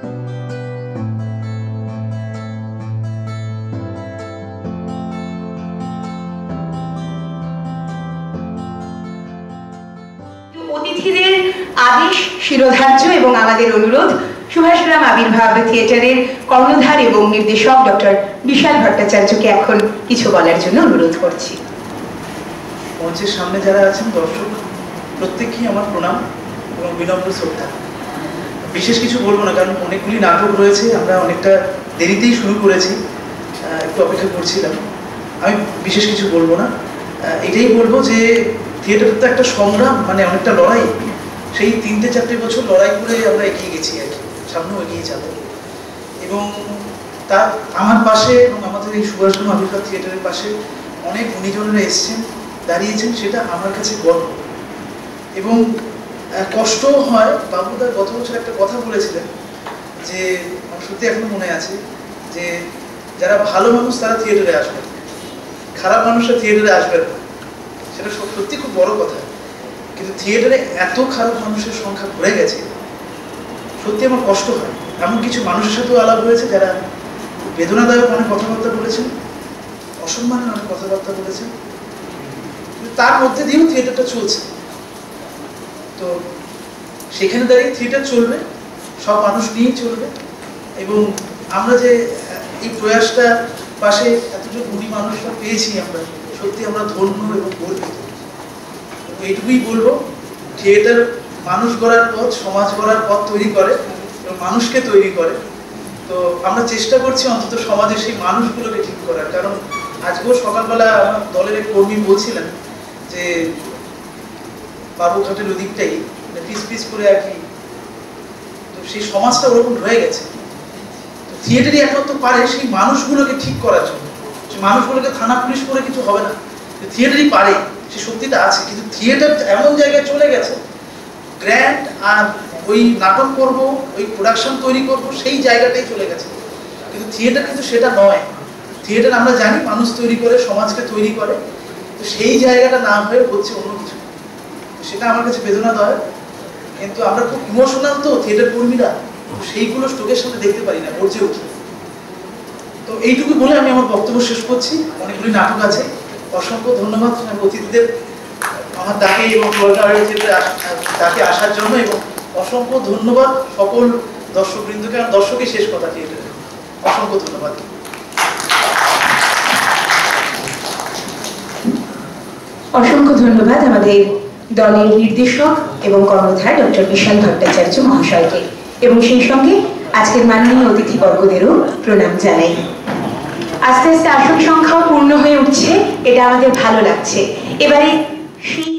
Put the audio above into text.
অতিথিদের আদেশ শিরোধার্য এবং আমাদের অনুরোধ সুভাষগ্রাম আবির্ভাব থিয়েটারের কর্ণধার এবং নির্দেশক ডক্টর বিশাল ভট্টাচার্যকে এখন কিছু বলার জন্য অনুরোধ করছি। মঞ্চের সামনে যারা আছেন দর্শক প্রত্যেককেই আমার প্রণাম এবং বিনম্র শ্রদ্ধা। বিশেষ কিছু বলবো না, কারণ অনেকগুলি নাটক রয়েছে, আমরা অনেকটা দেরিতেই শুরু করেছি, একটু অপেক্ষা করছিলাম। আমি বিশেষ কিছু বলবো না, এটাই বলবো যে থিয়েটার তো একটা সংগ্রাম, মানে অনেকটা লড়াই। সেই 3-4 বছর লড়াই করে আমরা এগিয়ে গেছি আর কি, সামনেও এগিয়ে যাব। এবং তার আমার পাশে এবং আমাদের এই সুভাষগ্রাম আবির্ভাব থিয়েটারের পাশে অনেক গুণীজনেরা এসছেন, দাঁড়িয়েছেন, সেটা আমার কাছে গর্ব। এবং কষ্টও হয়। বাবুদা গত বছর একটা কথা বলেছিলেন যে আমার সত্যি এখনো মনে আছে, যে যারা ভালো মানুষ তারা থিয়েটারে আসবে, খারাপ মানুষরা থিয়েটারে আসবে না। সেটা সত্যি খুব বড় কথা। কিন্তু থিয়েটারে এত খারাপ মানুষের সংখ্যা ভরে গেছে, সত্যি আমার কষ্ট হয়। এমন কিছু মানুষের সাথেও আলাপ হয়েছে যারা বেদনাদায়ক অনেক কথাবার্তা বলেছেন, অসম্মানের অনেক কথাবার্তা বলেছেন, তার মধ্যে দিয়েও থিয়েটারটা চলছে। তো সেখানে দাঁড়িয়ে থিয়েটার চলবে, সব মানুষ নিয়েই চলবে। এবং আমরা যে এই প্রয়াসটা পাশে এতটা গুণী মানুষরা পেয়েছি, আমরা সত্যি আমরা ধন্য এবং গর্বিত। এইটুকুই বলবো, থিয়েটার মানুষ গড়ার পথ, সমাজ গড়ার পথ তৈরি করে এবং মানুষকে তৈরি করে। তো আমরা চেষ্টা করছি অন্তত সমাজের সেই মানুষগুলোকে ঠিক করার। কারণ আজকেও সকালবেলা আমার দলের এক কর্মী বলছিলেন যে বাবুঘাটের ওদিকটাই পিস পিস করে আর কি, তো সেই সমাজটা ওরকম রয়ে গেছে। তো থিয়েটারই একমাত্র পারে সেই মানুষগুলোকে ঠিক করার জন্য। সেই মানুষগুলোকে থানা পুলিশ করে কিছু হবে না, থিয়েটারই পারে, সে শক্তিটা আছে। কিন্তু থিয়েটার এমন জায়গায় চলে গেছে, গ্র্যান্ড আর ওই নাটক করব, ওই প্রোডাকশন তৈরি করব, সেই জায়গাটাই চলে গেছে। কিন্তু থিয়েটার কিন্তু সেটা নয়। থিয়েটার আমরা জানি মানুষ তৈরি করে, সমাজকে তৈরি করে। তো সেই জায়গাটা না হয়ে হচ্ছে অন্য কিছু, সেটা আমার কাছে বেদনাদায়ক। কিন্তু আমরা খুব ইমোশনাল তো থিয়েটার কর্মীরা, সেইগুলো স্টোকের সামনে দেখতে পারি না, গর্জে উঠি। তো এইটুকু বলে আমি আমার বক্তব্য শেষ করছি। অনেকগুলি নাটক আছে। অসংখ্য ধন্যবাদ অতিথিদের আমার ডাকে এবং ডাকে আসার জন্য, এবং অসংখ্য ধন্যবাদ সকল দর্শকবৃন্দকে। আর দর্শকই শেষ কথা থিয়েটারে। অসংখ্য ধন্যবাদ। অসংখ্য ধন্যবাদ আমাদের দলের নির্দেশক এবং কর্ণধার ডক্টর বিশাল ভট্টাচার্য মহাশয়কে, এবং সেই সঙ্গে আজকের মাননীয় অতিথিবর্গদেরও প্রণাম জানাই। আস্তে আস্তে আসন সংখ্যাও পূর্ণ হয়ে উঠছে, এটা আমাদের ভালো লাগছে। এবারে সেই